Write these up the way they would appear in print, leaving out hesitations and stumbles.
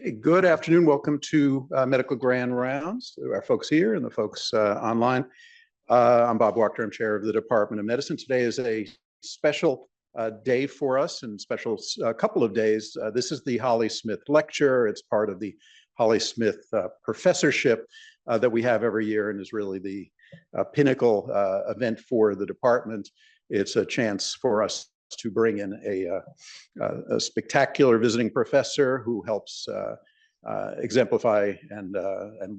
Hey, good afternoon. Welcome to Medical Grand Rounds, our folks here and the folks online. I'm Bob Wachter. I'm chair of the Department of Medicine. Today is a special day for us and special couple of days. This is the Holly Smith Lecture. It's part of the Holly Smith Professorship that we have every year and is really the pinnacle event for the department. It's a chance for us to bring in a spectacular visiting professor who helps exemplify and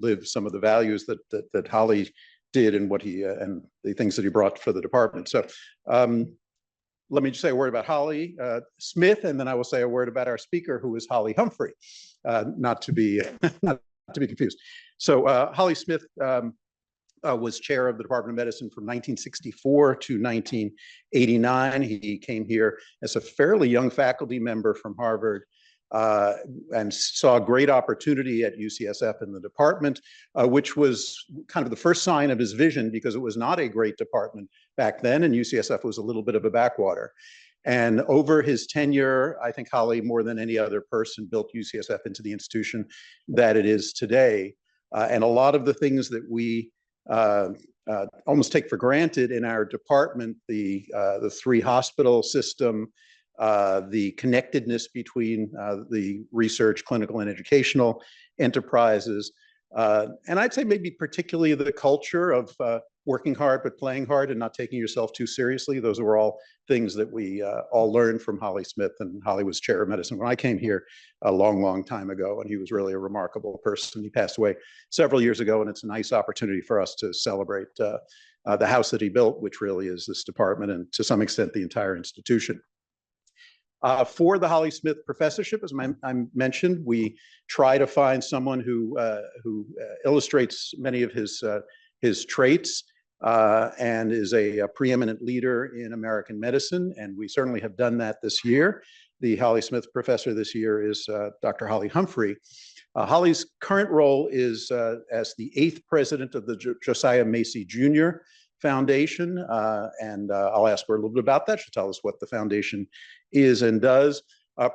live some of the values that Holly did and what he and the things that he brought for the department. So let me just say a word about Holly Smith, and then I will say a word about our speaker, who is Holly Humphrey, not to be not to be confused. So Holly Smith was chair of the Department of Medicine from 1964 to 1989. He came here as a fairly young faculty member from Harvard and saw a great opportunity at UCSF in the department, which was kind of the first sign of his vision, because it was not a great department back then, and UCSF was a little bit of a backwater. And over his tenure, I think Holly, more than any other person, built UCSF into the institution that it is today. And a lot of the things that we almost take for granted in our department, the three hospital system, the connectedness between the research, clinical, and educational enterprises, and I'd say maybe particularly the culture of working hard but playing hard and not taking yourself too seriously. Those were all things that we all learned from Holly Smith, and Holly was chair of medicine when I came here a long, long time ago, and he was really a remarkable person. He passed away several years ago, and it's a nice opportunity for us to celebrate the house that he built, which really is this department and to some extent the entire institution. For the Holly Smith Professorship, as I mentioned, we try to find someone who illustrates many of his traits and is a preeminent leader in American medicine, and we certainly have done that this year. The Holly Smith Professor this year is Dr. Holly Humphrey. Holly's current role is as the 8th president of the Josiah Macy Jr. Foundation, and I'll ask her a little bit about that. She'll tell us what the foundation is and does.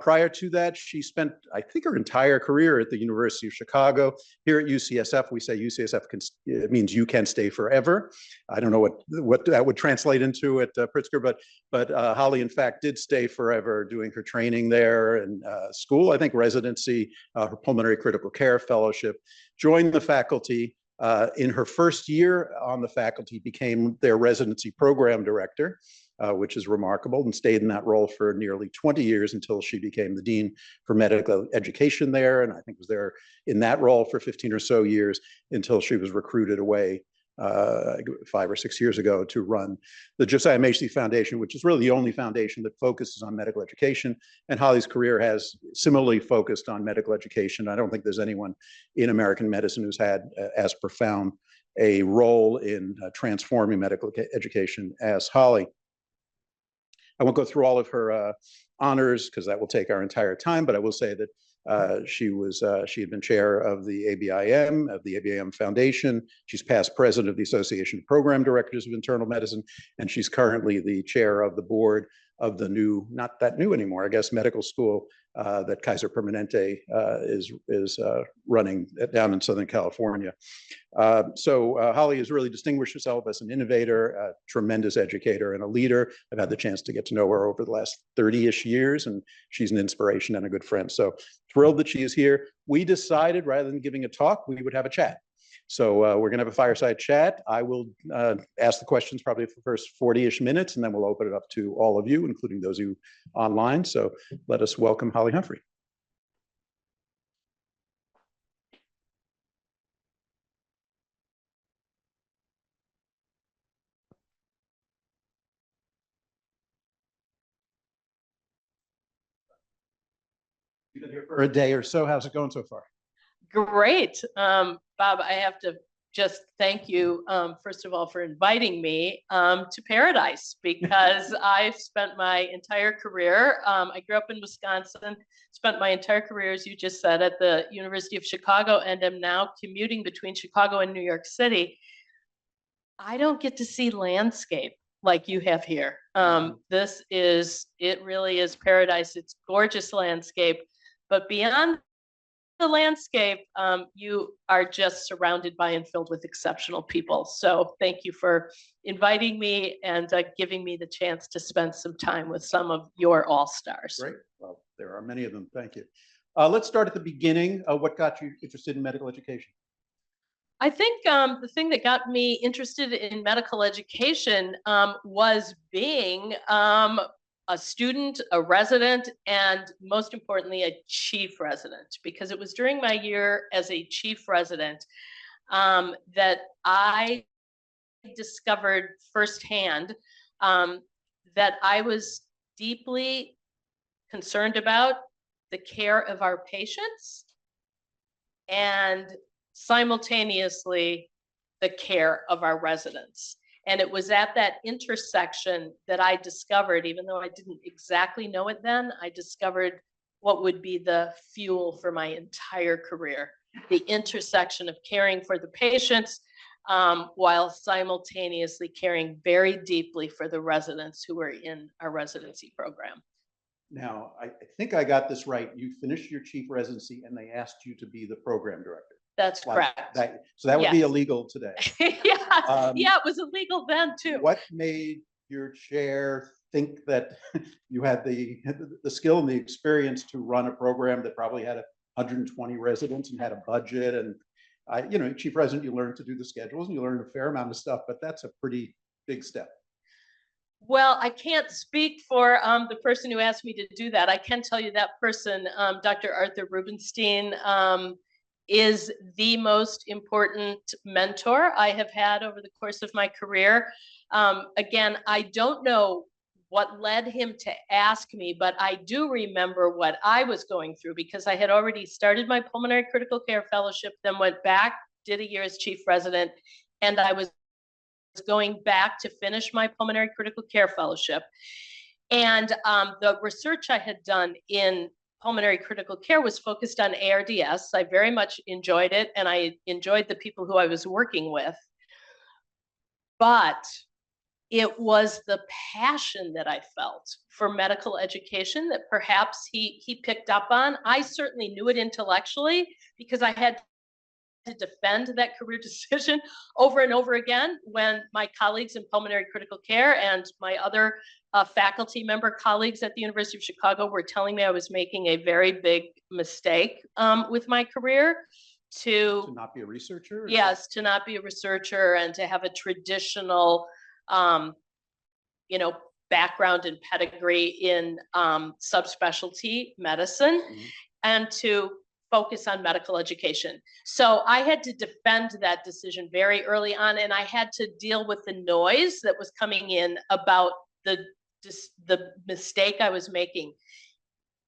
Prior to that, she spent, I think, her entire career at the University of Chicago. Here at UCSF, we say UCSF it means you can stay forever. I don't know what that would translate into at Pritzker, but Holly, in fact, did stay forever, doing her training there and school, I think residency, her pulmonary critical care fellowship, joined the faculty. In her first year on the faculty, became their residency program director, which is remarkable, and stayed in that role for nearly 20 years until she became the dean for medical education there, and I think was there in that role for 15 or so years until she was recruited away 5 or 6 years ago to run the Josiah Macy Foundation, which is really the only foundation that focuses on medical education. And Holly's career has similarly focused on medical education. I don't think there's anyone in American medicine who's had as profound a role in transforming medical education as Holly. I won't go through all of her honors because that will take our entire time, but I will say that she had been chair of the ABIM Foundation. She's past president of the Association of Program Directors of Internal Medicine, and she's currently the chair of the board of the new, not that new anymore, I guess, medical school that Kaiser Permanente is running down in Southern California. So Holly has really distinguished herself as an innovator, a tremendous educator, and a leader. I've had the chance to get to know her over the last 30-ish years, and she's an inspiration and a good friend. So thrilled that she is here. We decided, rather than giving a talk, we would have a chat. So we're going to have a fireside chat. I will ask the questions probably for the first 40-ish minutes, and then we'll open it up to all of you, including those of you online. So let us welcome Holly Humphrey. You've been here for a day or so. How's it going so far? Great. Bob, I have to just thank you, first of all, for inviting me to Paradise, because I've spent my entire career, I grew up in Wisconsin, spent my entire career, as you just said, at the University of Chicago, and am now commuting between Chicago and New York City. I don't get to see landscape like you have here. It really is paradise. It's gorgeous landscape. But beyond the landscape, you are just surrounded by and filled with exceptional people. So thank you for inviting me and giving me the chance to spend some time with some of your all-stars. Great. Well, there are many of them. Thank you. Let's start at the beginning. What got you interested in medical education? I think the thing that got me interested in medical education was being a student, a resident, and most importantly, a chief resident, because it was during my year as a chief resident that I discovered firsthand that I was deeply concerned about the care of our patients and simultaneously the care of our residents. And it was at that intersection that I discovered, even though I didn't exactly know it then, I discovered what would be the fuel for my entire career, the intersection of caring for the patients while simultaneously caring very deeply for the residents who were in our residency program. Now, I think I got this right. You finished your chief residency and they asked you to be the program director. That's correct. So that would be Yes. illegal today. Yeah, yeah, it was illegal then too. What made your chair think that you had the skill and the experience to run a program that probably had 120 residents and had a budget? And you know, chief resident, you learn to do the schedules and you learn a fair amount of stuff, but that's a pretty big step. Well, I can't speak for the person who asked me to do that. I can tell you that person, Dr. Arthur Rubenstein, is the most important mentor I have had over the course of my career. Again, I don't know what led him to ask me, but I do remember what I was going through because I had already started my pulmonary critical care fellowship, then went back, did a year as chief resident, and I was going back to finish my pulmonary critical care fellowship. And the research I had done in pulmonary critical care was focused on ARDS. I very much enjoyed it, and I enjoyed the people who I was working with. But it was the passion that I felt for medical education that perhaps he picked up on. I certainly knew it intellectually because I had to defend that career decision over and over again when my colleagues in pulmonary critical care and my other faculty member colleagues at the University of Chicago were telling me I was making a very big mistake with my career. To not be a researcher? Yes, to not be a researcher and to have a traditional, you know, background and pedigree in subspecialty medicine, and to focus on medical education. So I had to defend that decision very early on, and I had to deal with the noise that was coming in about the mistake I was making.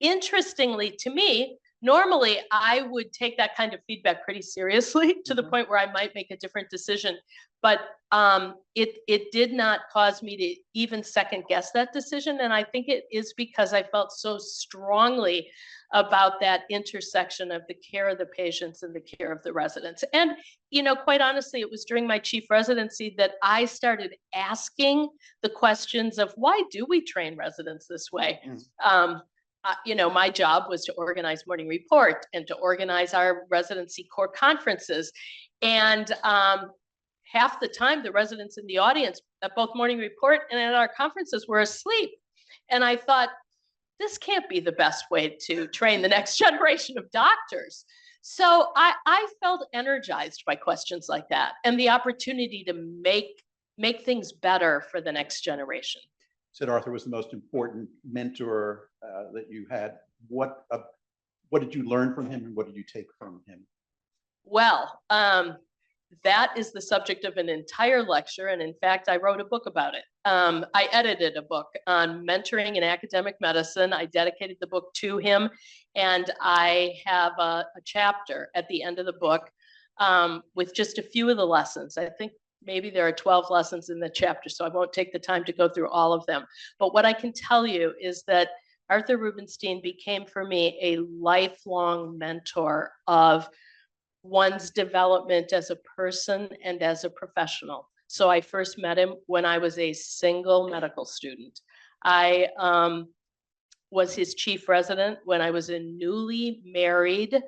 Interestingly to me, normally I would take that kind of feedback pretty seriously to the point where I might make a different decision, but it did not cause me to even second guess that decision. And I think it is because I felt so strongly about that intersection of the care of the patients and the care of the residents. And, you know, quite honestly, it was during my chief residency that I started asking the questions of why do we train residents this way? You know, my job was to organize Morning Report and to organize our residency core conferences. And half the time, the residents in the audience at both Morning Report and at our conferences were asleep. And I thought, this can't be the best way to train the next generation of doctors. So I felt energized by questions like that and the opportunity to make things better for the next generation. Said Arthur was the most important mentor that you had. What did you learn from him and what did you take from him? Well, that is the subject of an entire lecture. And in fact, I wrote a book about it. I edited a book on mentoring in academic medicine. I dedicated the book to him. And I have a chapter at the end of the book with just a few of the lessons. I think maybe there are 12 lessons in the chapter, so I won't take the time to go through all of them. But what I can tell you is that Arthur Rubenstein became for me a lifelong mentor of one's development as a person and as a professional. So I first met him when I was a single medical student. I was his chief resident when I was a newly married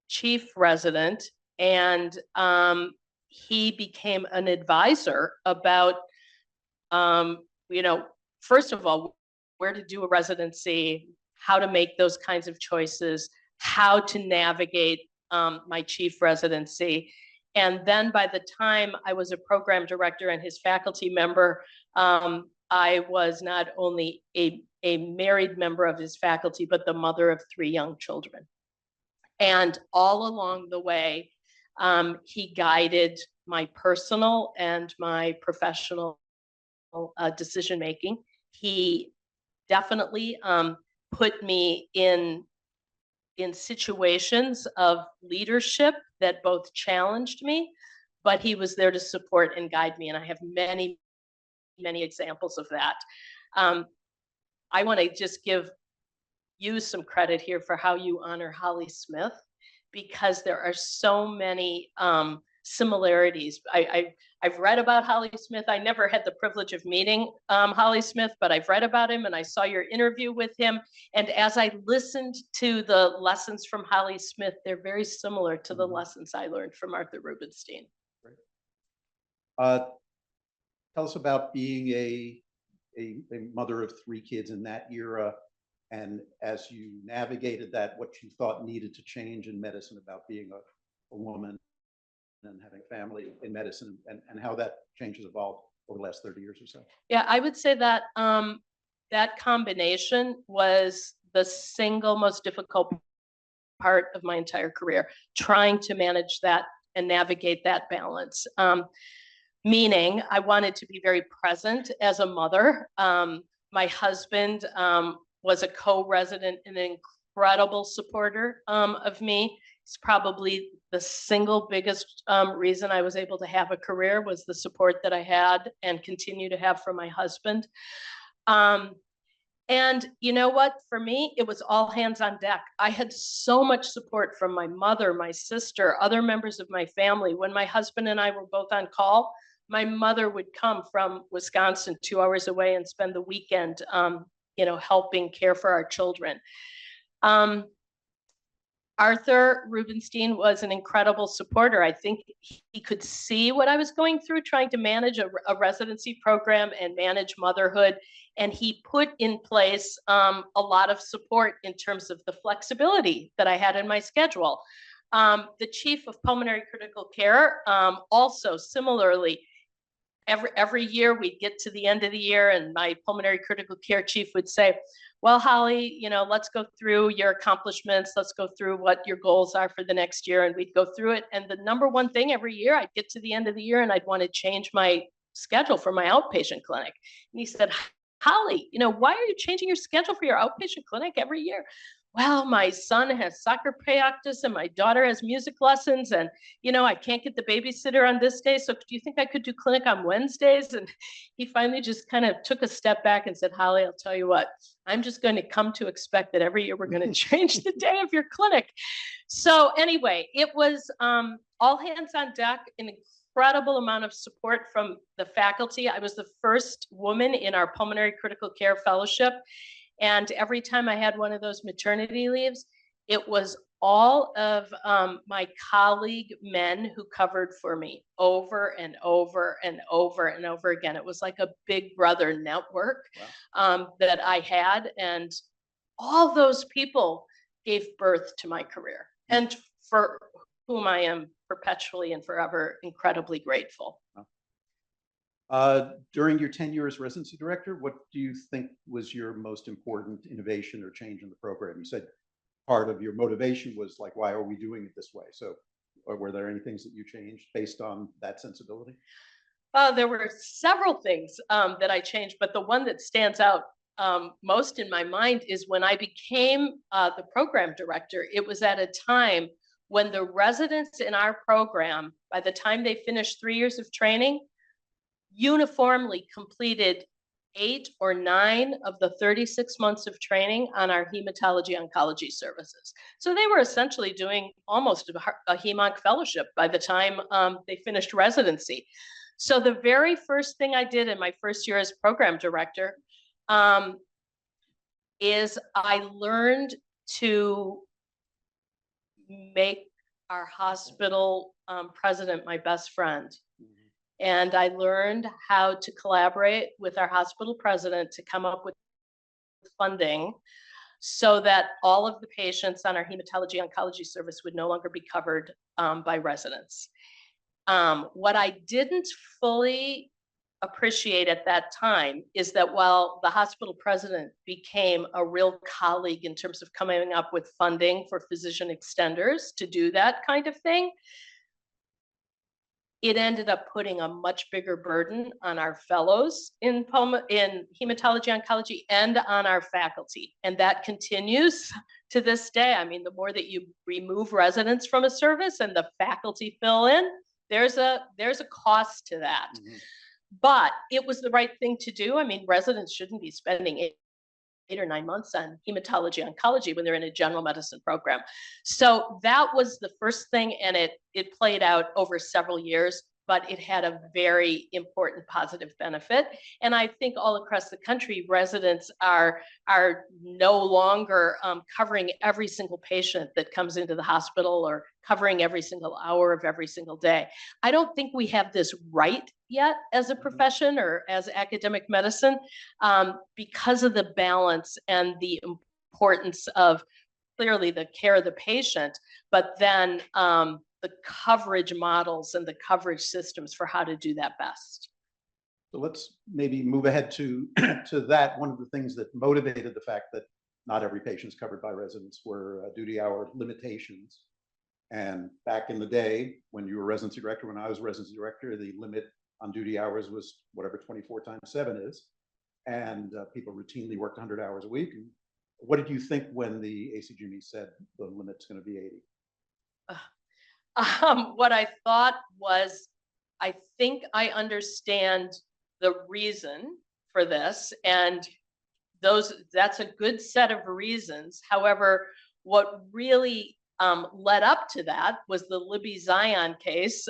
chief resident, and he became an advisor about, first of all, where to do a residency, how to make those kinds of choices, how to navigate my chief residency. And then by the time I was a program director and his faculty member, I was not only a married member of his faculty, but the mother of 3 young children. And all along the way, he guided my personal and my professional decision-making. He definitely put me in situations of leadership that both challenged me, but he was there to support and guide me. And I have many, many examples of that. I want to just give you some credit here for how you honor Holly Smith, because there are so many similarities. I've read about Holly Smith. I never had the privilege of meeting Holly Smith, but I've read about him and I saw your interview with him. And as I listened to the lessons from Holly Smith, they're very similar to the lessons I learned from Arthur Rubenstein. Tell us about being a mother of 3 kids in that era, and as you navigated that, what you thought needed to change in medicine about being a woman and having family in medicine, and how that change has evolved over the last 30 years or so. Yeah, I would say that that combination was the single most difficult part of my entire career, trying to manage that and navigate that balance. Meaning I wanted to be very present as a mother. My husband was a co-resident and an incredible supporter of me. It's probably the single biggest reason I was able to have a career, was the support that I had and continue to have from my husband. And you know what, for me, it was all hands on deck. I had so much support from my mother, my sister, other members of my family. When my husband and I were both on call, my mother would come from Wisconsin, 2 hours away, and spend the weekend, helping care for our children. Arthur Rubenstein was an incredible supporter. I think he could see what I was going through trying to manage a residency program and manage motherhood. And he put in place a lot of support in terms of the flexibility that I had in my schedule. The chief of pulmonary critical care also similarly, every year we'd get to the end of the year and my pulmonary critical care chief would say, well, Holly, let's go through your accomplishments. Let's go through what your goals are for the next year. And we'd go through it. And the number one thing every year, I'd get to the end of the year and I'd want to change my schedule for my outpatient clinic. And he said, Holly, why are you changing your schedule for your outpatient clinic every year? Well, my son has soccer practice and my daughter has music lessons, and I can't get the babysitter on this day, so do you think I could do clinic on Wednesdays? And he finally just kind of took a step back and said, Holly, I'll tell you what, I'm just going to come to expect that every year we're going to change the day of your clinic. So anyway, it was all hands on deck, an incredible amount of support from the faculty. I was the first woman in our pulmonary critical care fellowship. And every time I had one of those maternity leaves, it was all of my colleague men who covered for me over and over and over and over again. It was like a big brother network that I had. And all those people gave birth to my career, and for whom I am perpetually and forever incredibly grateful. During your tenure as residency director, what do you think was your most important innovation or change in the program? You said part of your motivation was like, why are we doing it this way? So, or were there any things that you changed based on that sensibility? There were several things that I changed, but the one that stands out most in my mind is when I became the program director. It was at a time when the residents in our program, by the time they finished 3 years of training, uniformly completed 8 or 9 of the 36 months of training on our hematology oncology services. So they were essentially doing almost a hem-onc fellowship by the time they finished residency. So the very first thing I did in my first year as program director is I learned to make our hospital president my best friend. And I learned how to collaborate with our hospital president to come up with funding so that all of the patients on our hematology oncology service would no longer be covered by residents. What I didn't fully appreciate at that time is that while the hospital president became a real colleague in terms of coming up with funding for physician extenders to do that kind of thing, it ended up putting a much bigger burden on our fellows in hematology oncology and on our faculty. And that continues to this day. I mean, the more that you remove residents from a service and the faculty fill in, there's a cost to that. Mm-hmm. But it was the right thing to do. I mean, residents shouldn't be spending 8 or 9 months on hematology oncology when they're in a general medicine program. So that was the first thing, and it played out over several years, but it had a very important positive benefit. And I think all across the country, residents are no longer covering every single patient that comes into the hospital or covering every single hour of every single day. I don't think we have this right yet as a profession or as academic medicine because of the balance and the importance of clearly the care of the patient, but then the coverage models and the coverage systems for how to do that best. So let's maybe move ahead to that. One of the things that motivated the fact that not every patient is covered by residents were duty hour limitations. And back in the day, when you were residency director, when I was residency director, the limit on duty hours was whatever 24 times 7 is. And people routinely worked 100 hours a week. And what did you think when the ACG said the limit's going to be 80? What I thought was, I think I understand the reason for this, and that's a good set of reasons. However, what really led up to that was the Libby Zion case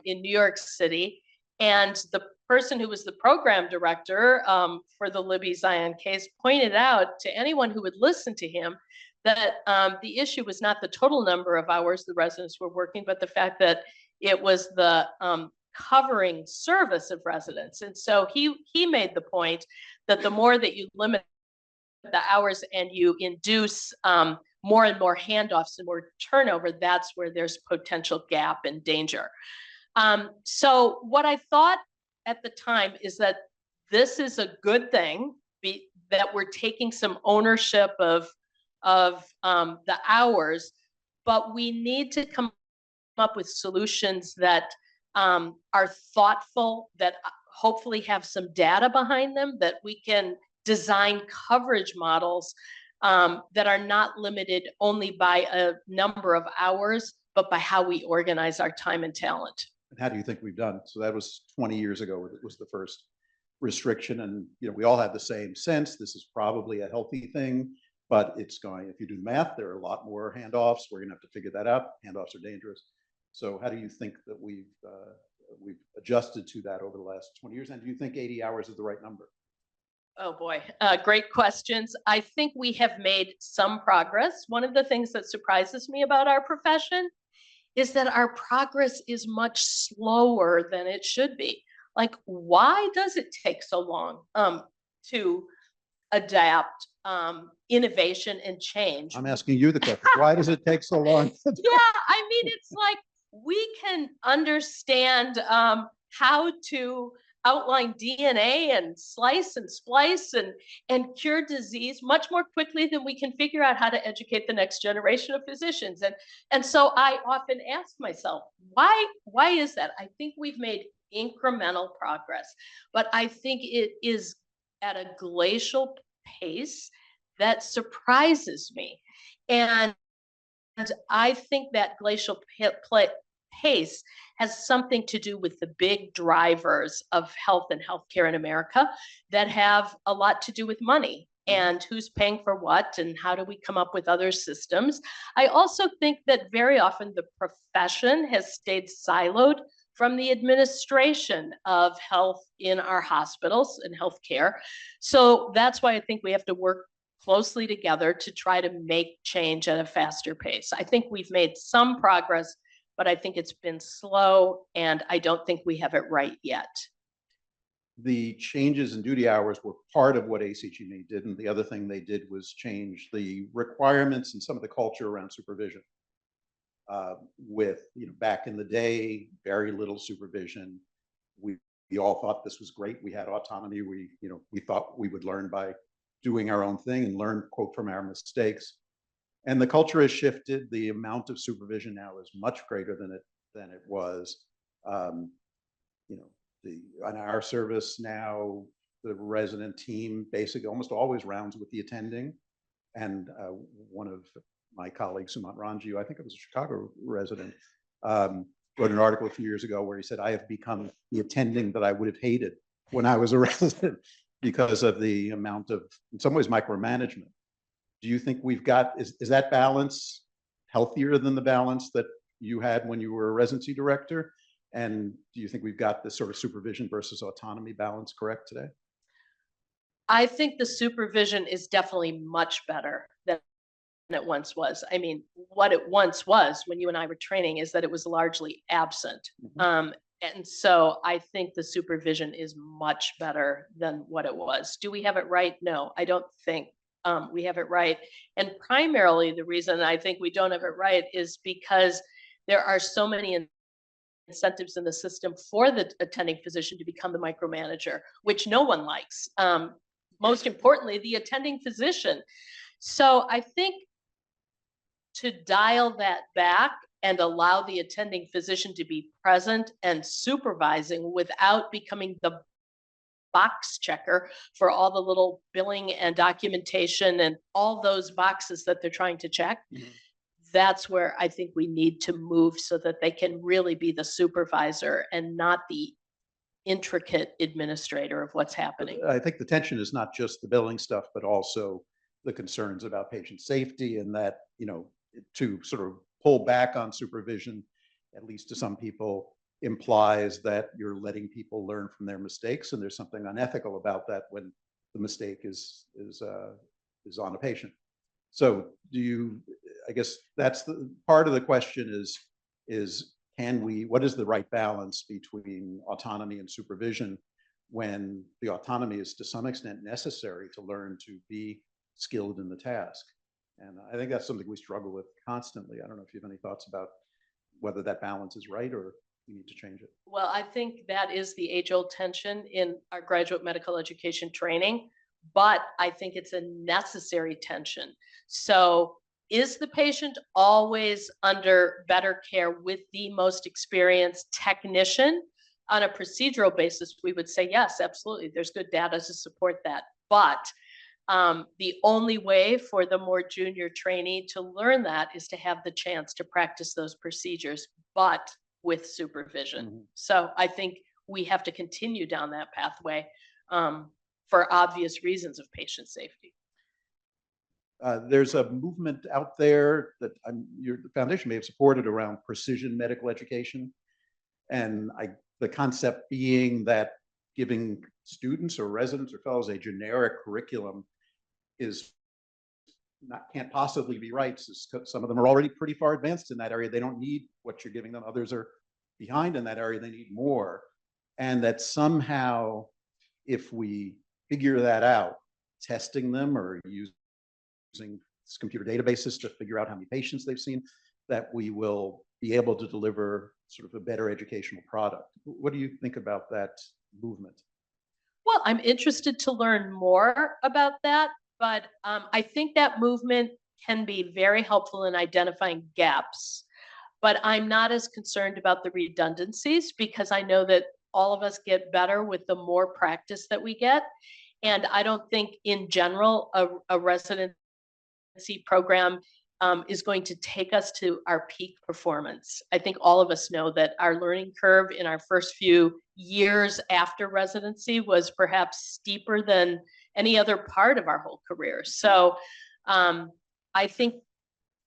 in New York City, and the person who was the program director for the Libby Zion case pointed out to anyone who would listen to him that the issue was not the total number of hours the residents were working, but the fact that it was the covering service of residents. And so he made the point that the more that you limit the hours and you induce more and more handoffs and more turnover, that's where there's potential gap and danger. So what I thought at the time is that this is a good thing, that we're taking some ownership of the hours, but we need to come up with solutions that are thoughtful, that hopefully have some data behind them, that we can design coverage models that are not limited only by a number of hours, but by how we organize our time and talent. And how do you think we've done? So that was 20 years ago. It was the first restriction, and we all had the same sense. This is probably a healthy thing. But it's going, if you do the math, there are a lot more handoffs. We're going to have to figure that out. Handoffs are dangerous. So how do you think that we've adjusted to that over the last 20 years? And do you think 80 hours is the right number? Oh boy, great questions. I think we have made some progress. One of the things that surprises me about our profession is that our progress is much slower than it should be. Like, why does it take so long to adapt innovation and change? I'm asking you the question. Why does it take so long? Yeah, I mean, it's like we can understand how to outline DNA and slice and splice and cure disease much more quickly than we can figure out how to educate the next generation of physicians. And so I often ask myself, why is that? I think we've made incremental progress, but I think it is at a glacial pace that surprises me. And I think that glacial pace has something to do with the big drivers of health and healthcare in America that have a lot to do with money and who's paying for what and how do we come up with other systems. I also think that very often the profession has stayed siloed from the administration of health in our hospitals and healthcare. So that's why I think we have to work closely together to try to make change at a faster pace. I think we've made some progress, but I think it's been slow, and I don't think we have it right yet. The changes in duty hours were part of what ACGME did, and the other thing they did was change the requirements and some of the culture around supervision. With, back in the day, very little supervision. We all thought this was great. We had autonomy. We thought we would learn by doing our own thing and learn, quote, from our mistakes. And the culture has shifted. The amount of supervision now is much greater than it was. On our service now, the resident team basically almost always rounds with the attending. And one of my colleagues, Sumant Ranju, I think it was a Chicago resident, wrote an article a few years ago where he said, I have become the attending that I would have hated when I was a resident because of the amount of, in some ways, micromanagement. Do you think we've got, is that balance healthier than the balance that you had when you were a residency director? And do you think we've got this sort of supervision versus autonomy balance correct today? I think the supervision is definitely much better than it once was. I mean, what it once was when you and I were training is that it was largely absent. And so I think the supervision is much better than what it was. Do we have it right? No, I don't think we have it right. And primarily the reason I think we don't have it right is because there are so many incentives in the system for the attending physician to become the micromanager, which no one likes. Most importantly, the attending physician. So I think to dial that back and allow the attending physician to be present and supervising without becoming the box checker for all the little billing and documentation and all those boxes that they're trying to check. That's where I think we need to move so that they can really be the supervisor and not the intricate administrator of what's happening. I think the tension is not just the billing stuff, but also the concerns about patient safety, and that, to sort of pull back on supervision, at least to some people, implies that you're letting people learn from their mistakes, and there's something unethical about that when the mistake is on a patient. So I guess that's the part of the question is what is the right balance between autonomy and supervision when the autonomy is to some extent necessary to learn to be skilled in the task? And I think that's something we struggle with constantly. I don't know if you have any thoughts about whether that balance is right or we need to change it. Well, I think that is the age-old tension in our graduate medical education training, but I think it's a necessary tension. So is the patient always under better care with the most experienced technician? On a procedural basis, we would say, yes, absolutely. There's good data to support that. But the only way for the more junior trainee to learn that is to have the chance to practice those procedures, but with supervision. So I think we have to continue down that pathway for obvious reasons of patient safety. There's a movement out there that the foundation may have supported around precision medical education. And the concept being that giving students or residents or fellows a generic curriculum can't possibly be right. Some of them are already pretty far advanced in that area. They don't need what you're giving them. Others are behind in that area. They need more. And that somehow, if we figure that out, testing them or using computer databases to figure out how many patients they've seen, that we will be able to deliver sort of a better educational product. What do you think about that movement? Well, I'm interested to learn more about that, but I think that movement can be very helpful in identifying gaps. But I'm not as concerned about the redundancies because I know that all of us get better with the more practice that we get. And I don't think in general, a residency program is going to take us to our peak performance. I think all of us know that our learning curve in our first few years after residency was perhaps steeper than any other part of our whole career. So I think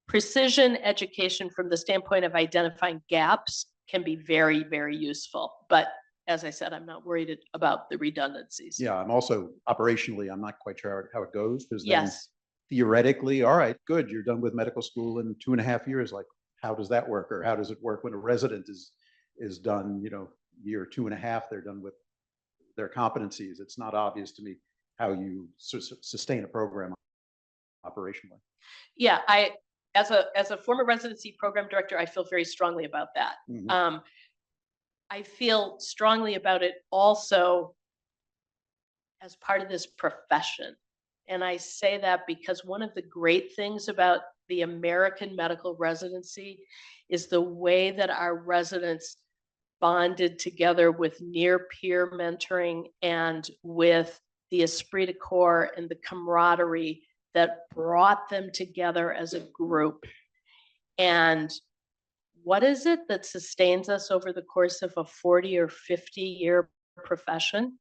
precision education from the standpoint of identifying gaps can be very, very useful. But as I said, I'm not worried about the redundancies. Yeah, I'm also operationally, I'm not quite sure how it goes. Yes. theoretically, all right, good, you're done with medical school in 2.5 years. Like, how does that work? Or how does it work when a resident is done, year 2.5, they're done with their competencies. It's not obvious to me how you sustain a program operationally. Yeah, as a former residency program director, I feel very strongly about that. Mhm. I feel strongly about it also as part of this profession. And I say that because one of the great things about the American medical residency is the way that our residents bonded together with near peer mentoring and with the esprit de corps and the camaraderie that brought them together as a group. And what is it that sustains us over the course of a 40 or 50-year profession?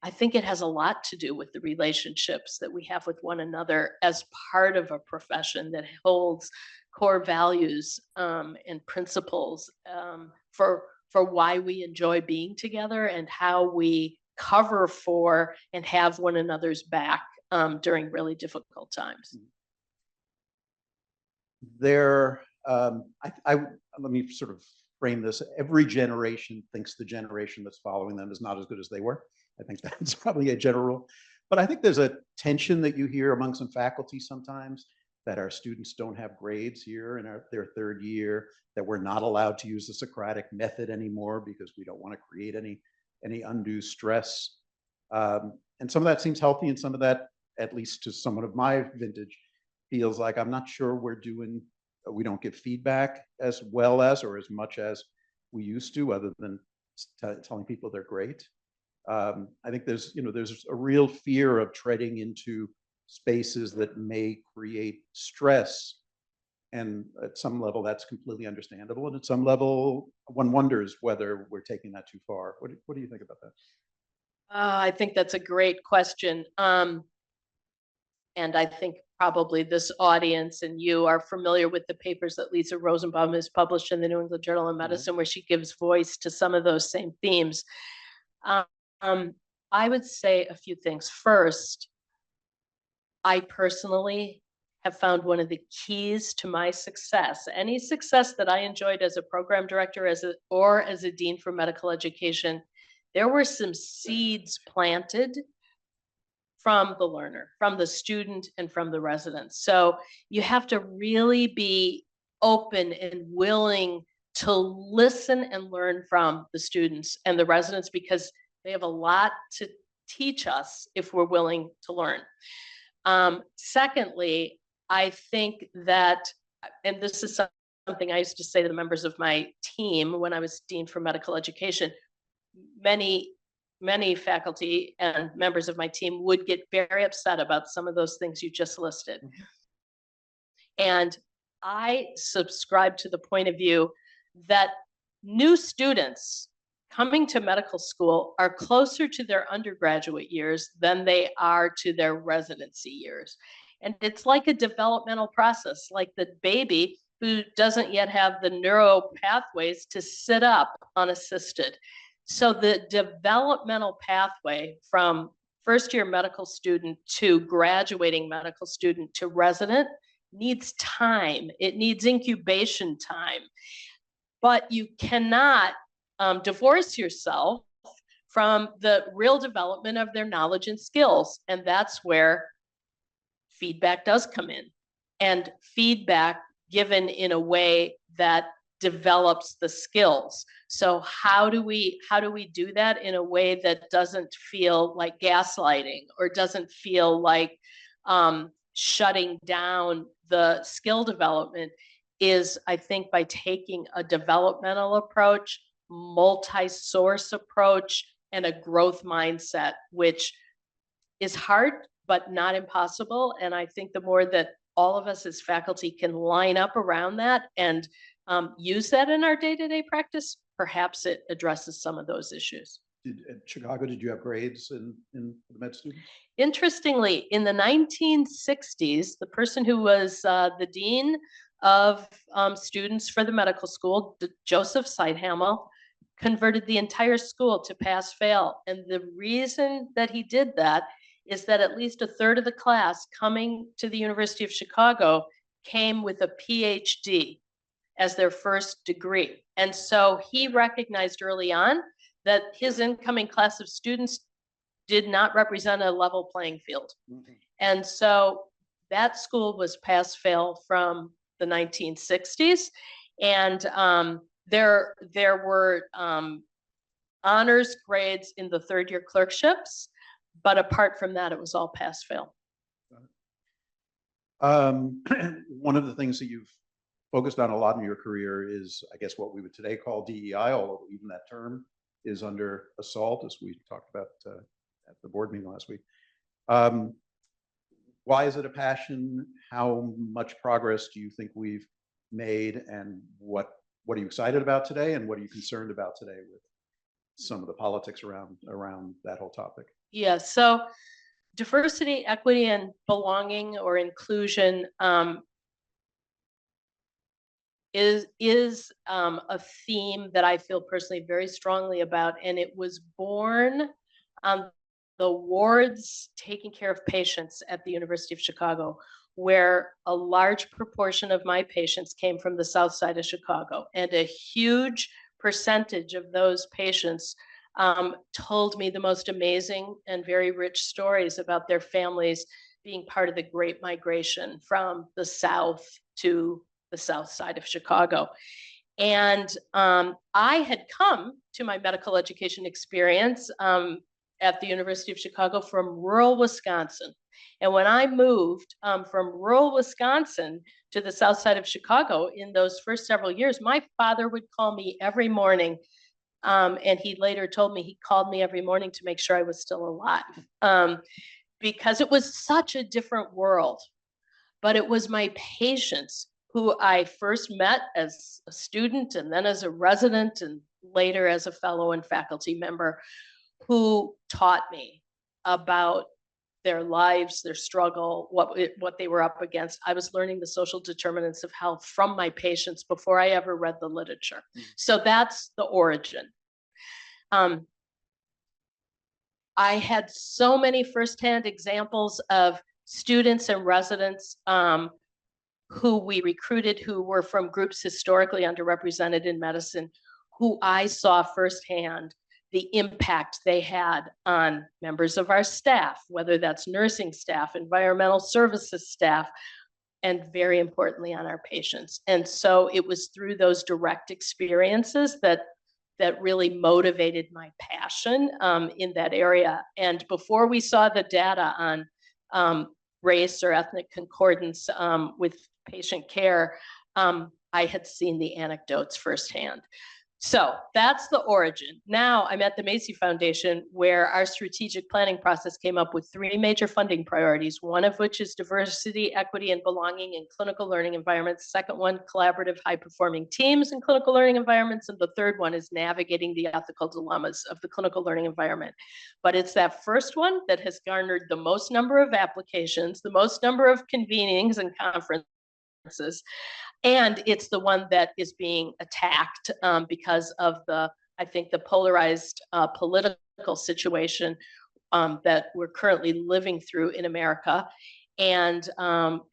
I think it has a lot to do with the relationships that we have with one another as part of a profession that holds core values and principles for why we enjoy being together and how we cover for and have one another's back during really difficult times. Let me sort of frame this. Every generation thinks the generation that's following them is not as good as they were. I think that's probably a general rule. But I think there's a tension that you hear among some faculty sometimes, that our students don't have grades here in their third year, that we're not allowed to use the Socratic method anymore because we don't want to create any undue stress. And some of that seems healthy, and some of that, at least to someone of my vintage, feels like I'm not sure we don't get feedback as well as or as much as we used to, other than telling people they're great. I think there's a real fear of treading into spaces that may create stress. And at some level, that's completely understandable. And at some level, one wonders whether we're taking that too far. What do you think about that? I think that's a great question. And I think probably this audience and you are familiar with the papers that Lisa Rosenbaum has published in the New England Journal of Medicine, where she gives voice to some of those same themes. I would say a few things. First, I personally have found one of the keys to my success, any success that I enjoyed as a program director or as a dean for medical education, there were some seeds planted from the learner, from the student, and from the resident. So you have to really be open and willing to listen and learn from the students and the residents, because they have a lot to teach us if we're willing to learn. Secondly, I think that, and this is something I used to say to the members of my team when I was dean for medical education, many faculty and members of my team would get very upset about some of those things you just listed. Mm-hmm. And I subscribe to the point of view that new students coming to medical school are closer to their undergraduate years than they are to their residency years. And it's like a developmental process, like the baby who doesn't yet have the neural pathways to sit up unassisted. So the developmental pathway from first year medical student to graduating medical student to resident needs time. It needs incubation time. But you cannot divorce yourself from the real development of their knowledge and skills. And that's where feedback does come in. And feedback given in a way that develops the skills. So how do we do that in a way that doesn't feel like gaslighting or doesn't feel like shutting down the skill development? Is, I think, by taking a developmental approach, multi-source approach, and a growth mindset, which is hard but not impossible. And I think the more that all of us as faculty can line up around that and use that in our day-to-day practice, perhaps it addresses some of those issues. At Chicago, did you have grades in the med students? Interestingly, in the 1960s, the person who was the dean of students for the medical school, Joseph Seidhamel, converted the entire school to pass-fail. And the reason that he did that is that at least a third of the class coming to the University of Chicago came with a PhD as their first degree. And so he recognized early on that his incoming class of students did not represent a level playing field. Mm-hmm. And so that school was pass-fail from the 1960s. And there were honors grades in the third-year clerkships, but apart from that, it was all pass-fail. One of the things that you've focused on a lot in your career is, I guess, what we would today call DEI, although even that term is under assault, as we talked about at the board meeting last week. Why is it a passion? How much progress do you think we've made, and what are you excited about today, and what are you concerned about today with some of the politics around that whole topic? Yeah, so diversity, equity, and belonging or inclusion is a theme that I feel personally very strongly about, and it was born on the wards taking care of patients at the University of Chicago, where a large proportion of my patients came from the South Side of Chicago, and a huge percentage of those patients told me the most amazing and very rich stories about their families being part of the Great Migration from the South to the South Side of Chicago. And I had come to my medical education experience at the University of Chicago from rural Wisconsin. And when I moved from rural Wisconsin to the South Side of Chicago in those first several years, my father would call me every morning. And he later told me he called me every morning to make sure I was still alive, because it was such a different world. But it was my patients who I first met as a student, and then as a resident, and later as a fellow and faculty member, who taught me about their lives, their struggle, what they were up against. I was learning the social determinants of health from my patients before I ever read the literature. So that's the origin. I had so many firsthand examples of students and residents who we recruited who were from groups historically underrepresented in medicine, who I saw firsthand the impact they had on members of our staff, whether that's nursing staff, environmental services staff, and very importantly on our patients. And so it was through those direct experiences that really motivated my passion in that area. And before we saw the data on race or ethnic concordance with patient care, I had seen the anecdotes firsthand. So that's the origin. Now I'm at the Macy Foundation, where our strategic planning process came up with 3 major funding priorities, one of which is diversity, equity, and belonging in clinical learning environments. Second one, collaborative high-performing teams in clinical learning environments. And the third one is navigating the ethical dilemmas of the clinical learning environment. But it's that first one that has garnered the most number of applications, the most number of convenings and conferences. And it's the one that is being attacked because of I think the polarized political situation that we're currently living through in America, and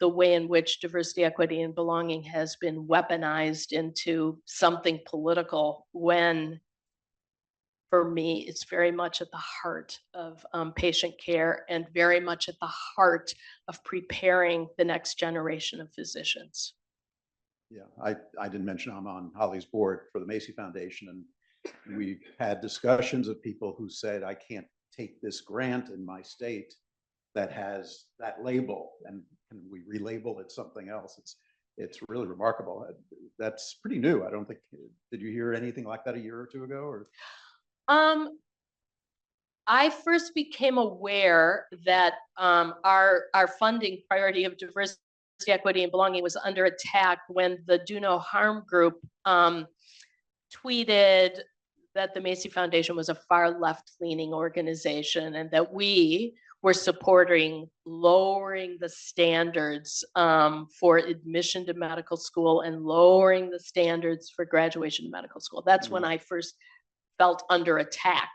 the way in which diversity, equity, and belonging has been weaponized into something political, when for me, it's very much at the heart of patient care and very much at the heart of preparing the next generation of physicians. Yeah, I didn't mention I'm on Holly's board for the Macy Foundation, and we've had discussions of people who said, I can't take this grant in my state that has that label, and can we relabel it something else? It's really remarkable. That's pretty new. I don't think, did you hear anything like that a year or two ago? Or I first became aware that our funding priority of diversity, equity, and belonging was under attack when the Do No Harm group tweeted that the Macy Foundation was a far left-leaning organization, and that we were supporting lowering the standards for admission to medical school and lowering the standards for graduation to medical school. That's when I first felt under attack.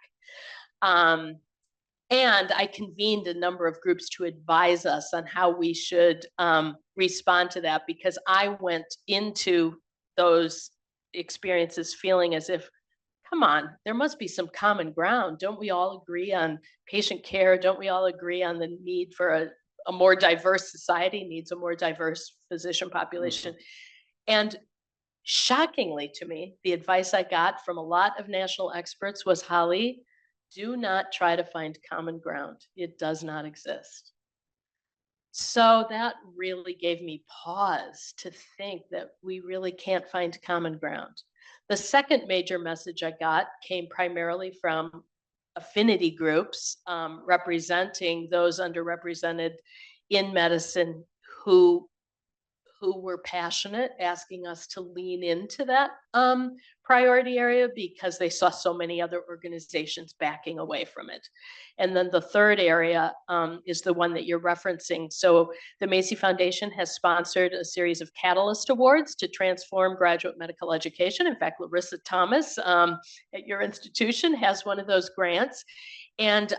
And I convened a number of groups to advise us on how we should respond to that, because I went into those experiences feeling as if, come on, there must be some common ground. Don't we all agree on patient care? Don't we all agree on the need for a more diverse society, needs a more diverse physician population? And shockingly to me, the advice I got from a lot of national experts was, Holly, do not try to find common ground. It does not exist. So that really gave me pause to think that we really can't find common ground. The second major message I got came primarily from affinity groups representing those underrepresented in medicine who were passionate, asking us to lean into that priority area because they saw so many other organizations backing away from it. And then the third area is the one that you're referencing. So the Macy Foundation has sponsored a series of Catalyst Awards to transform graduate medical education. In fact, Larissa Thomas at your institution has one of those grants. And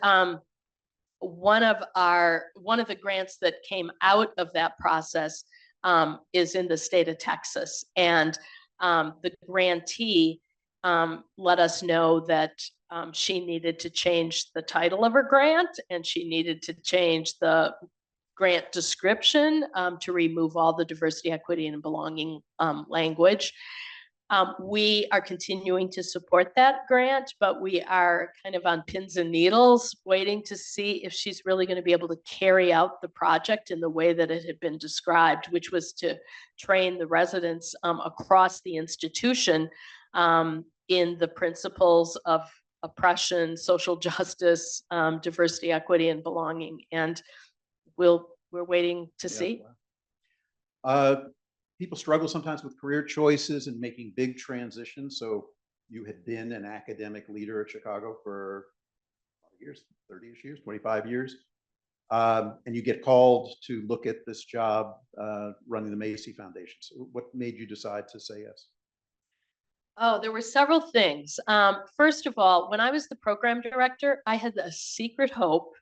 one of the grants that came out of that process is in the state of Texas. And the grantee let us know that she needed to change the title of her grant, and she needed to change the grant description to remove all the diversity, equity, and belonging language. We are continuing to support that grant, but we are kind of on pins and needles waiting to see if she's really going to be able to carry out the project in the way that it had been described, which was to train the residents across the institution in the principles of oppression, social justice, diversity, equity, and belonging. And we're waiting to see. People struggle sometimes with career choices and making big transitions. So you had been an academic leader at Chicago for years, 30-ish years, 25 years. And you get called to look at this job running the Macy Foundation. So what made you decide to say yes? Oh, there were several things. First of all, when I was the program director, I had a secret hope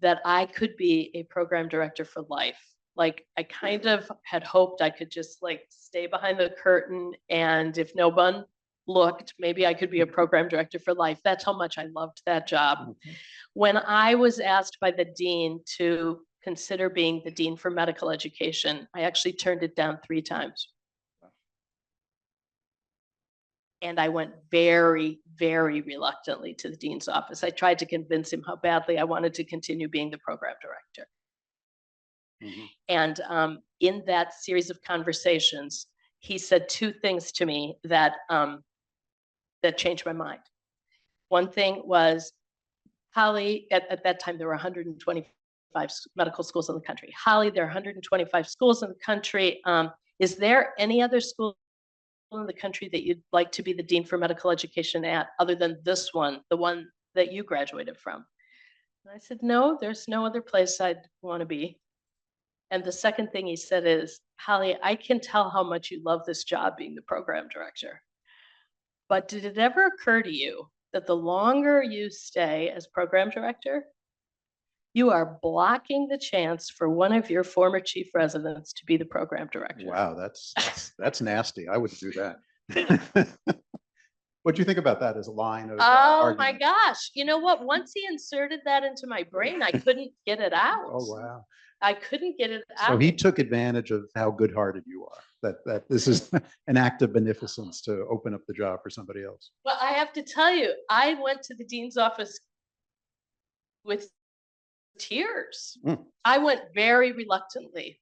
that I could be a program director for life. Like, I kind of had hoped I could just like stay behind the curtain, and if no one looked, maybe I could be a program director for life. That's how much I loved that job. Okay. When I was asked by the dean to consider being the dean for medical education, I actually turned it down 3 times. And I went very, very reluctantly to the dean's office. I tried to convince him how badly I wanted to continue being the program director. Mm-hmm. And in that series of conversations, he said 2 things to me that that changed my mind. One thing was, Holly, at that time there were 125 medical schools in the country. Holly, there are 125 schools in the country. Is there any other school in the country that you'd like to be the dean for medical education at, other than this one, the one that you graduated from? And I said, no, there's no other place I'd want to be. And the second thing he said is, Holly, I can tell how much you love this job being the program director. But did it ever occur to you that the longer you stay as program director, you are blocking the chance for one of your former chief residents to be the program director? Wow, that's nasty. I wouldn't do that. What do you think about that as a line of argument? My gosh. You know what? Once he inserted that into my brain, I couldn't get it out. Oh, wow. I couldn't get it out. So he took advantage of how good-hearted you are, that this is an act of beneficence to open up the job for somebody else. Well, I have to tell you, I went to the dean's office with tears. I went very reluctantly.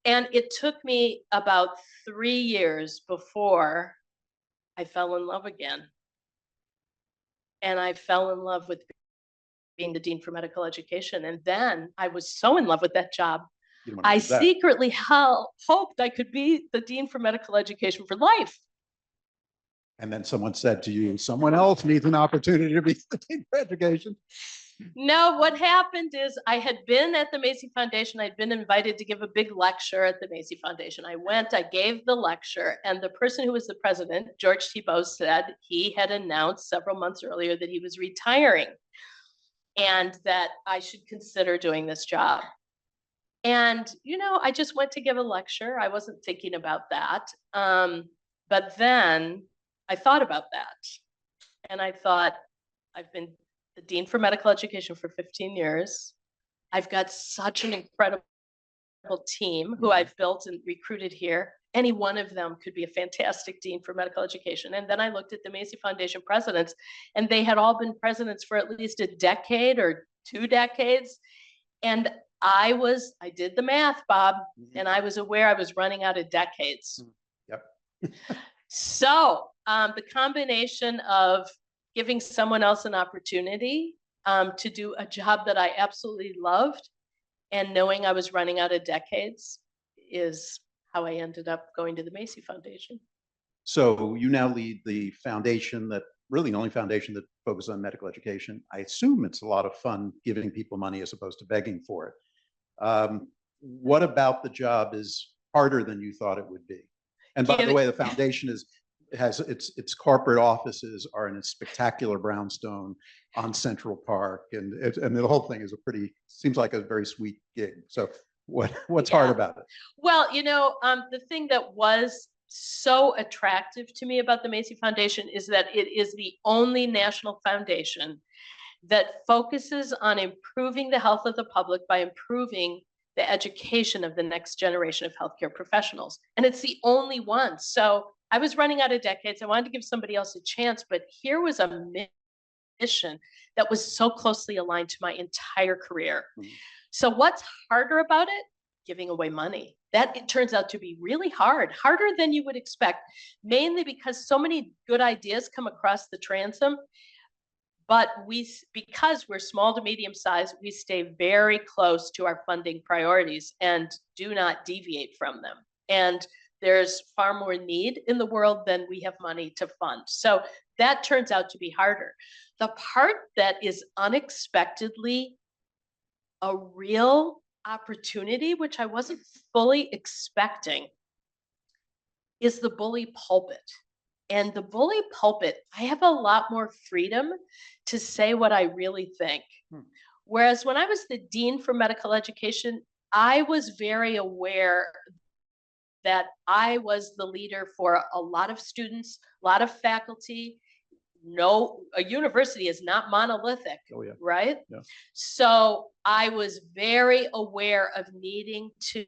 And it took me about 3 years before I fell in love again. And I fell in love with being the dean for medical education. And then I was so in love with that job, I secretly hoped I could be the dean for medical education for life. And then someone said to you, someone else needs an opportunity to be the dean for education. No, what happened is I had been at the Macy Foundation. I'd been invited to give a big lecture at the Macy Foundation. I went, I gave the lecture, and the person who was the president, George Thibault, said he had announced several months earlier that he was retiring. and that I should consider doing this job. And, I just went to give a lecture. I wasn't thinking about that. But then I thought about that. And I thought, I've been the Dean for Medical Education for 15 years. I've got such an incredible team who I've built and recruited here. Any one of them could be a fantastic Dean for Medical Education. And then I looked at the Macy Foundation presidents, and they had all been presidents for at least a decade or 2 decades. And I did the math, Bob, and I was aware I was running out of decades. Yep. So the combination of giving someone else an opportunity to do a job that I absolutely loved and knowing I was running out of decades is how I ended up going to the Macy Foundation. So you now lead the foundation that really the only foundation that focuses on medical education. I assume it's a lot of fun giving people money as opposed to begging for it. What about the job is harder than you thought it would be? And by the way, the foundation has its corporate offices are in a spectacular brownstone on Central Park, and the whole thing is seems like a very sweet gig. So what's hard about it? Well, the thing that was so attractive to me about the Macy Foundation is that it is the only national foundation that focuses on improving the health of the public by improving the education of the next generation of healthcare professionals. And it's the only one. So I was running out of decades. I wanted to give somebody else a chance, but here was a mission that was so closely aligned to my entire career. So what's harder about it? Giving away money. That it turns out to be really hard, harder than you would expect, mainly because so many good ideas come across the transom. But because we're small to medium size, we stay very close to our funding priorities and do not deviate from them. And there's far more need in the world than we have money to fund. So that turns out to be harder. The part that is unexpectedly a real opportunity, which I wasn't fully expecting, is the bully pulpit. And the bully pulpit, I have a lot more freedom to say what I really think. Whereas when I was the Dean for Medical Education, I was very aware that I was the leader for a lot of students, a lot of faculty. No, a university is not monolithic, right? Yeah. So I was very aware of needing to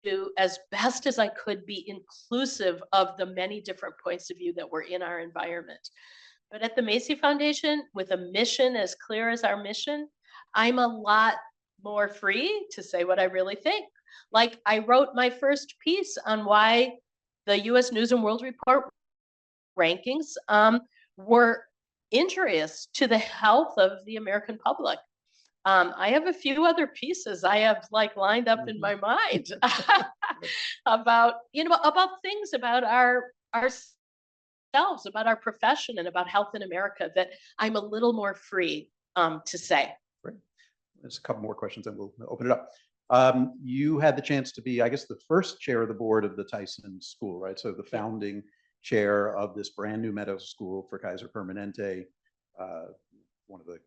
do as best as I could be inclusive of the many different points of view that were in our environment. But at the Macy Foundation, with a mission as clear as our mission, I'm a lot more free to say what I really think. Like I wrote my first piece on why the US News and World Report rankings were injurious to the health of the American public. I have a few other pieces I have lined up in my mind about things about ourselves, about our profession, and about health in America that I'm a little more free to say. Great. There's a couple more questions, and we'll open it up. You had the chance to be, I guess, the first chair of the board of the Tyson School, right? So the founding chair of this brand new medical school for Kaiser Permanente, one of the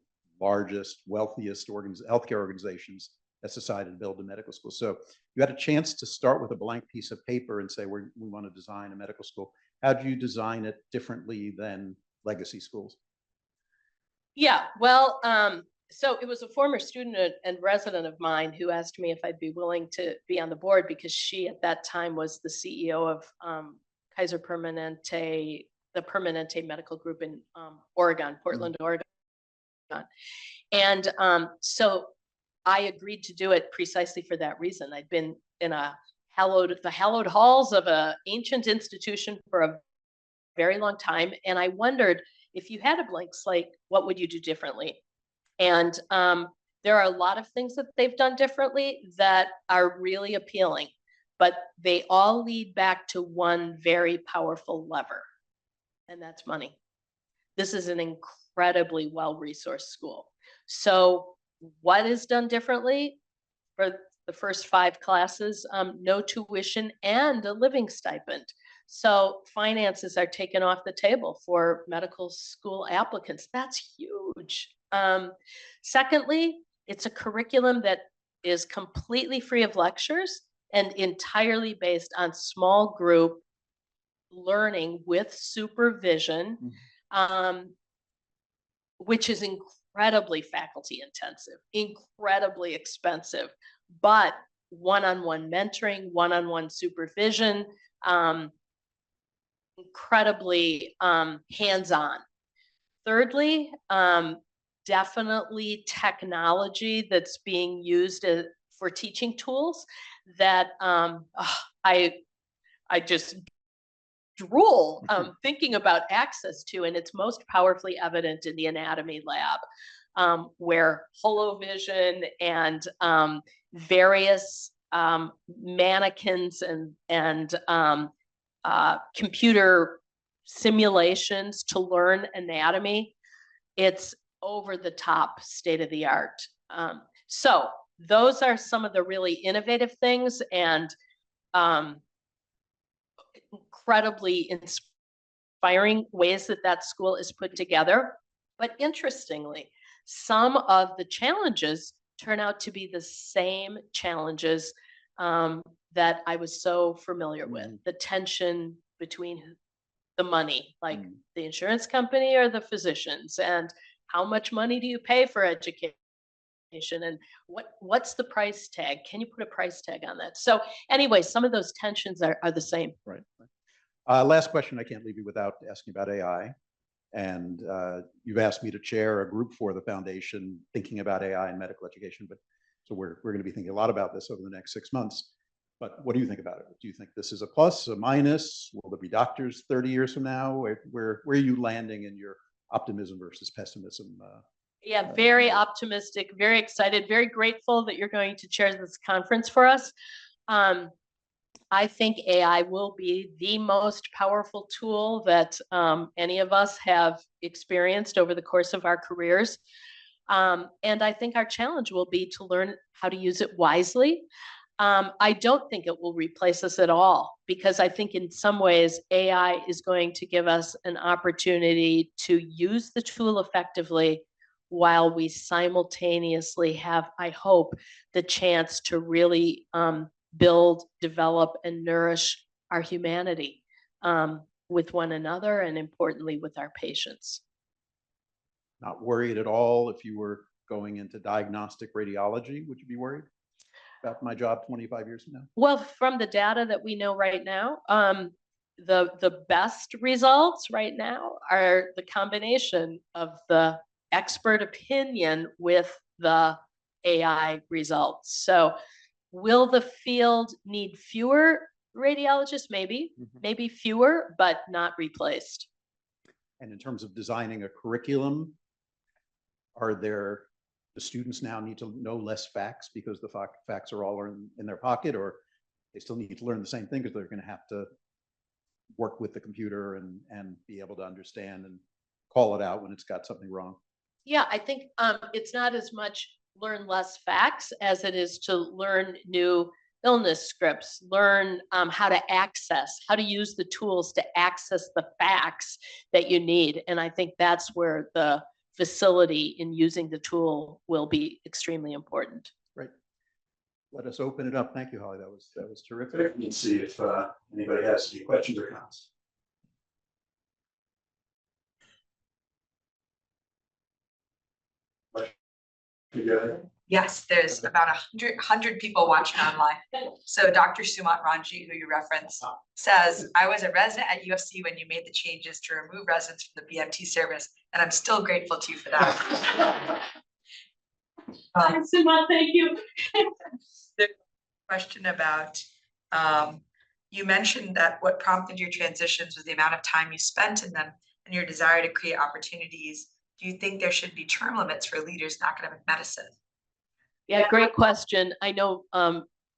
largest, wealthiest healthcare organizations that's decided to build a medical school. So you had a chance to start with a blank piece of paper and say, we want to design a medical school. How do you design it differently than legacy schools? Yeah, well, so it was a former student and resident of mine who asked me if I'd be willing to be on the board because she at that time was the CEO of Kaiser Permanente, the Permanente Medical Group in Oregon, Portland, Oregon. And so I agreed to do it precisely for that reason. I'd been in the hallowed halls of an ancient institution for a very long time. And I wondered, if you had a blank slate, what would you do differently? And there are a lot of things that they've done differently that are really appealing, but they all lead back to one very powerful lever, and that's money. This is an incredibly well-resourced school. So what is done differently? For the first 5 classes, no tuition and a living stipend. So finances are taken off the table for medical school applicants. That's huge. Secondly, it's a curriculum that is completely free of lectures and entirely based on small group learning with supervision, which is incredibly faculty intensive, incredibly expensive, but one-on-one mentoring, one-on-one supervision, incredibly hands-on. Thirdly, definitely technology that's being used for teaching tools that I just drool thinking about access to, and it's most powerfully evident in the anatomy lab, where HoloVision and various mannequins and computer simulations to learn anatomy. It's over the top, state of the art. So those are some of the really innovative things and incredibly inspiring ways that school is put together. But interestingly, some of the challenges turn out to be the same challenges that I was so familiar with. The tension between the money, like the insurance company or the physicians, and how much money do you pay for education, and what's the price tag? Can you put a price tag on that? So anyway, some of those tensions are the same. Right. Last question, I can't leave you without asking about AI. And you've asked me to chair a group for the foundation thinking about AI in medical education. But so we're going to be thinking a lot about this over the next 6 months. But what do you think about it? Do you think this is a plus, a minus? Will there be doctors 30 years from now? Where are you landing in your optimism versus pessimism? Yeah, very optimistic, very excited, very grateful that you're going to chair this conference for us. I think AI will be the most powerful tool that any of us have experienced over the course of our careers. And I think our challenge will be to learn how to use it wisely. I don't think it will replace us at all, because I think in some ways AI is going to give us an opportunity to use the tool effectively while we simultaneously have, I hope, the chance to really build, develop, and nourish our humanity with one another and importantly with our patients. Not worried at all if you were going into diagnostic radiology? Would you be worried about my job 25 years from now? Well, from the data that we know right now, the best results right now are the combination of the expert opinion with the AI results. So will the field need fewer radiologists? Maybe, maybe fewer, but not replaced. And in terms of designing a curriculum, are there, the students now need to know less facts because the facts are all in their pocket, or they still need to learn the same thing because they're going to have to work with the computer and be able to understand and call it out when it's got something wrong? Yeah, I think it's not as much learn less facts as it is to learn new illness scripts, learn how to use the tools to access the facts that you need. And I think that's where the facility in using the tool will be extremely important. Right. Let us open it up. Thank you, Holly. That was terrific. Let's see if anybody has any questions or comments. Yes, there's about 100 people watching online. So Dr. Sumant Ranji, who you referenced, says, I was a resident at UFC when you made the changes to remove residents from the BMT service, and I'm still grateful to you for that. Sumant, thank you. The question about, you mentioned that what prompted your transitions was the amount of time you spent in them and your desire to create opportunities. Do you think there should be term limits for leaders in academic medicine? Yeah, great question. I know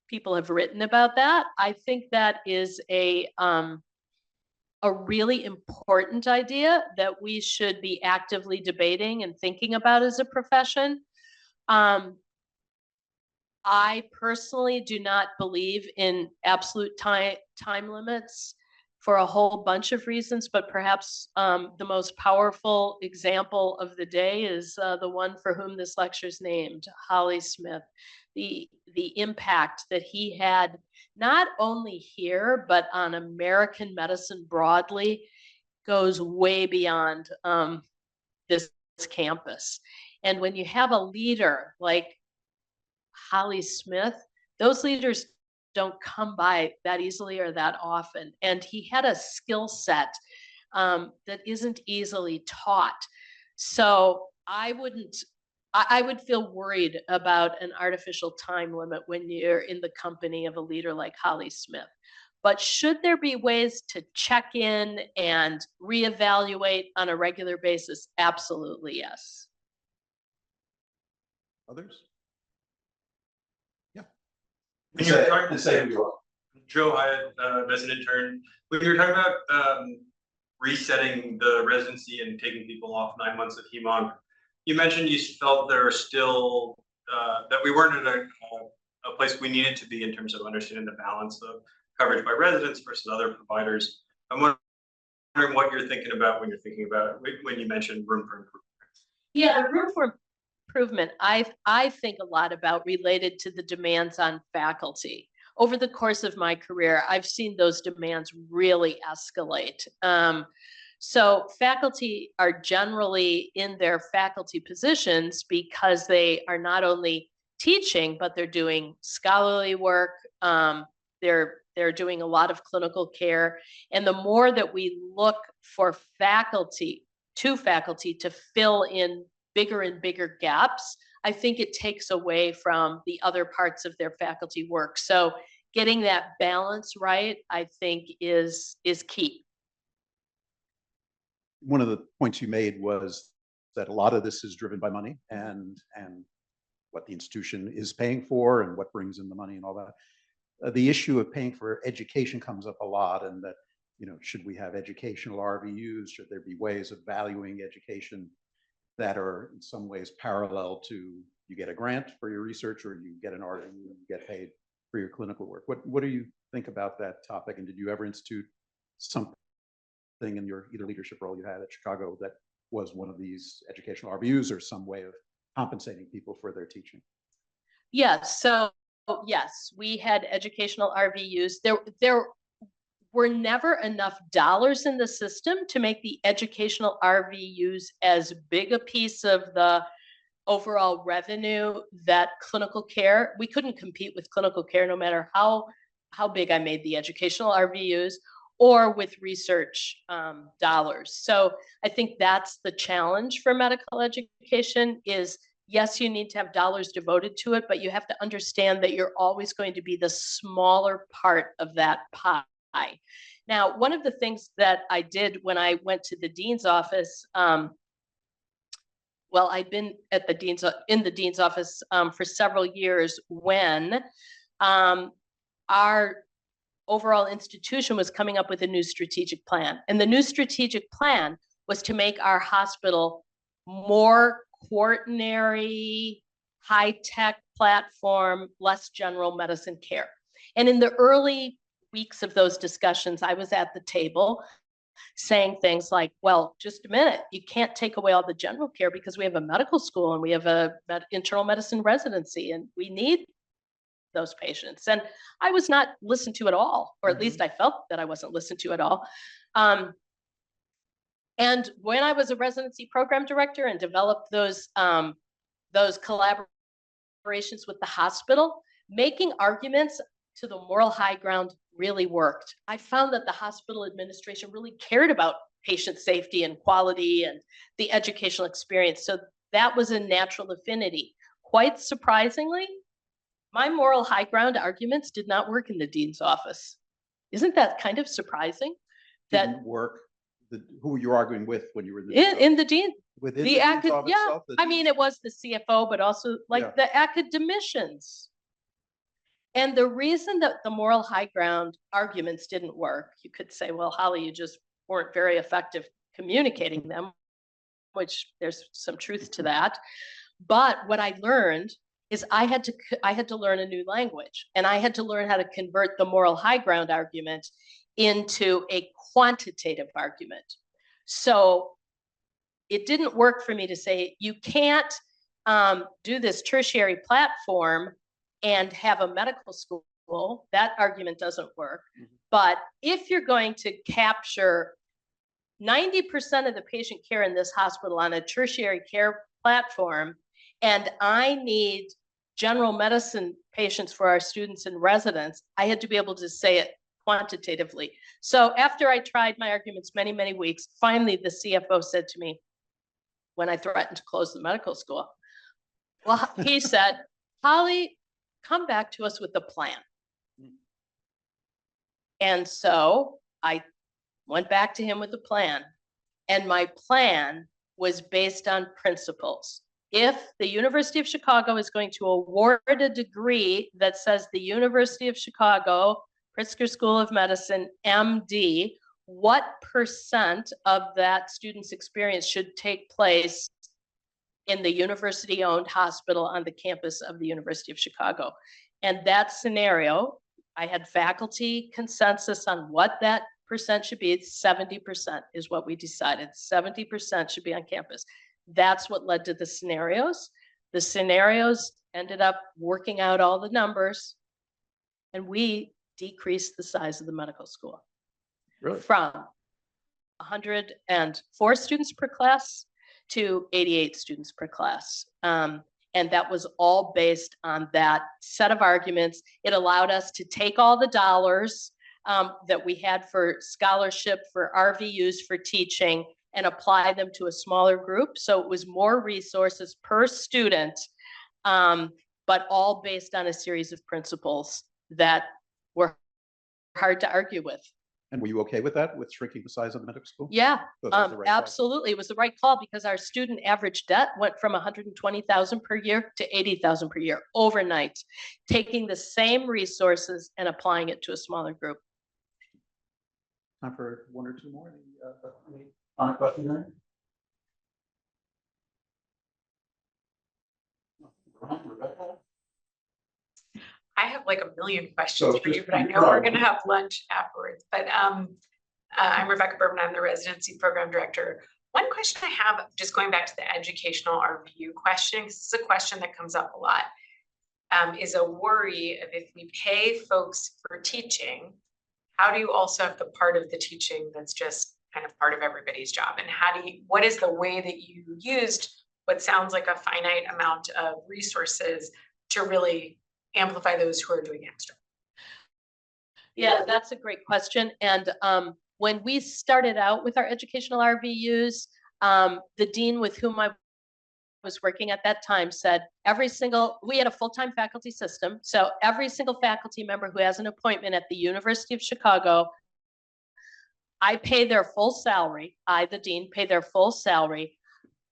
people have written about that. I think that is a really important idea that we should be actively debating and thinking about as a profession. I personally do not believe in absolute time limits for a whole bunch of reasons, but perhaps the most powerful example of the day is the one for whom this lecture is named, Holly Smith. The impact that he had, not only here, but on American medicine broadly, goes way beyond this campus. And when you have a leader like Holly Smith, those leaders don't come by that easily or that often. And he had a skill set that isn't easily taught. So I would feel worried about an artificial time limit when you're in the company of a leader like Holly Smith. But should there be ways to check in and reevaluate on a regular basis? Absolutely, yes. Others? Yeah. When you're talking to say who you are. Joe Hyatt, resident intern, when you're talking about resetting the residency and taking people off 9 months of HEMONC, you mentioned you felt there are still that we weren't at a place we needed to be in terms of understanding the balance of coverage by residents versus other providers. I'm wondering what you're thinking about when you're thinking about when you mentioned room for improvement. Yeah, the room for improvement, I think a lot about related to the demands on faculty. Over the course of my career, I've seen those demands really escalate. So faculty are generally in their faculty positions because they are not only teaching, but they're doing scholarly work. They're doing a lot of clinical care. And the more that we look for faculty to fill in bigger and bigger gaps, I think it takes away from the other parts of their faculty work. So getting that balance right, I think is key. One of the points you made was that a lot of this is driven by money and what the institution is paying for and what brings in the money and all that. The issue of paying for education comes up a lot, and that, you know, should we have educational RVUs? Should there be ways of valuing education that are in some ways parallel to you get a grant for your research or you get an RVU and you get paid for your clinical work? What do you think about that topic? And did you ever institute something in your either leadership role you had at Chicago that was one of these educational RVUs or some way of compensating people for their teaching? Yes. So yes, we had educational RVUs. There were never enough dollars in the system to make the educational RVUs as big a piece of the overall revenue that clinical care. We couldn't compete with clinical care no matter how big I made the educational RVUs or with research dollars. So I think that's the challenge for medical education is, yes, you need to have dollars devoted to it, but you have to understand that you're always going to be the smaller part of that pie. Now, one of the things that I did when I went to the dean's office, well, I'd been at in the dean's office for several years when our overall institution was coming up with a new strategic plan. And the new strategic plan was to make our hospital more quaternary, high-tech platform, less general medicine care. And in the early weeks of those discussions, I was at the table saying things like, well, just a minute, you can't take away all the general care because we have a medical school and we have a internal medicine residency and we need those patients. And I was not listened to at all, or at least I felt that I wasn't listened to at all. And when I was a residency program director and developed those collaborations with the hospital, making arguments to the moral high ground really worked. I found that the hospital administration really cared about patient safety and quality and the educational experience. So that was a natural affinity. Quite surprisingly, my moral high ground arguments did not work in the dean's office. Isn't that kind of surprising? That didn't work. Who were you arguing with when you were in the dean? Within the dean's office yeah, itself, I mean, it was the CFO, but also like the academicians. And the reason that the moral high ground arguments didn't work, you could say, well, Holly, you just weren't very effective communicating them, which there's some truth to that. But what I learned is I had to learn a new language, and I had to learn how to convert the moral high ground argument into a quantitative argument. So it didn't work for me to say, you can't do this tertiary platform and have a medical school. That argument doesn't work. But if you're going to capture 90% of the patient care in this hospital on a tertiary care platform, and I need general medicine patients for our students and residents, I had to be able to say it quantitatively. So after I tried my arguments many, many weeks, finally the CFO said to me, when I threatened to close the medical school, well, he said, Holly, come back to us with a plan. And so I went back to him with a plan. And my plan was based on principles. If the University of Chicago is going to award a degree that says the University of Chicago, Pritzker School of Medicine, MD, what percent of that student's experience should take place in the university-owned hospital on the campus of the University of Chicago? And that scenario, I had faculty consensus on what that percent should be. 70% is what we decided. 70% should be on campus. That's what led to the scenarios. The scenarios ended up working out all the numbers, and we decreased the size of the medical school. Really? From 104 students per class to 88 students per class. And that was all based on that set of arguments. It allowed us to take all the dollars that we had for scholarship, for RVUs, for teaching, and apply them to a smaller group. So it was more resources per student, but all based on a series of principles that were hard to argue with. And were you okay with that, with shrinking the size of the medical school? Yeah, So that was the right call. absolutely. It was the right call because our student average debt went from 120,000 per year to 80,000 per year overnight, taking the same resources and applying it to a smaller group. Time for one or two more. Any final question there? I have like a million questions So for you, just but I be know we're proud. gonna have lunch afterwards. But I'm Rebecca Berman. I'm the residency program director. One question I have, just going back to the educational RVU question, 'cause this is a question that comes up a lot, is a worry of if we pay folks for teaching, how do you also have the part of the teaching that's just kind of part of everybody's job? And how do you, what is the way that you used what sounds like a finite amount of resources to really amplify those who are doing extra? Yeah, that's a great question. And when we started out with our educational RVUs, the dean with whom I was working at that time said we had a full-time faculty system. So every single faculty member who has an appointment at the University of Chicago, I pay their full salary. I, the dean, pay their full salary.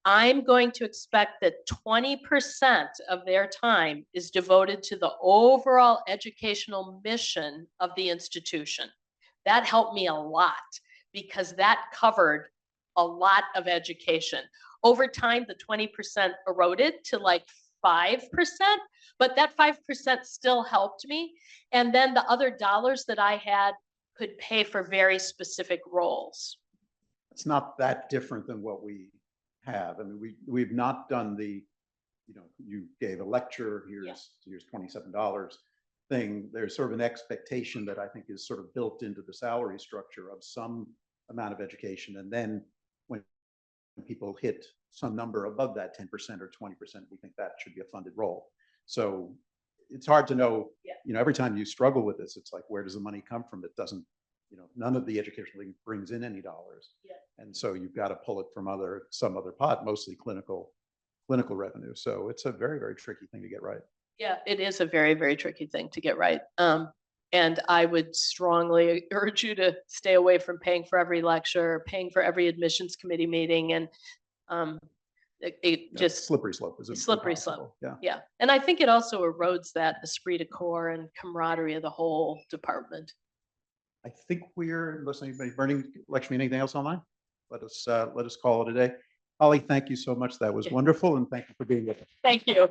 I'm going to expect that 20% of their time is devoted to the overall educational mission of the institution. That helped me a lot because that covered a lot of education. Over time, the 20% eroded to like 5%, but that 5% still helped me. And then the other dollars that I had could pay for very specific roles. It's not that different than what we have. I mean, we've not done the, you gave a lecture, here's $27 thing. There's sort of an expectation that I think is sort of built into the salary structure of some amount of education. And then when people hit some number above that 10% or 20%, we think that should be a funded role. So it's hard to know, every time you struggle with this, it's like, where does the money come from? It doesn't, none of the educational thing brings in any dollars. And so you've got to pull it from some other pot, mostly clinical revenue. So it's a very, very tricky thing to get right. Yeah, it is a very, very tricky thing to get right. And I would strongly urge you to stay away from paying for every lecture, paying for every admissions committee meeting. And just slippery slope is slippery slope. Yeah. Yeah. And I think it also erodes that esprit de corps and camaraderie of the whole department. I think unless anybody burning, Lakshmi, anything else online? Let us call it a day. Holly, thank you so much. That was wonderful. And thank you for being with us. Thank you.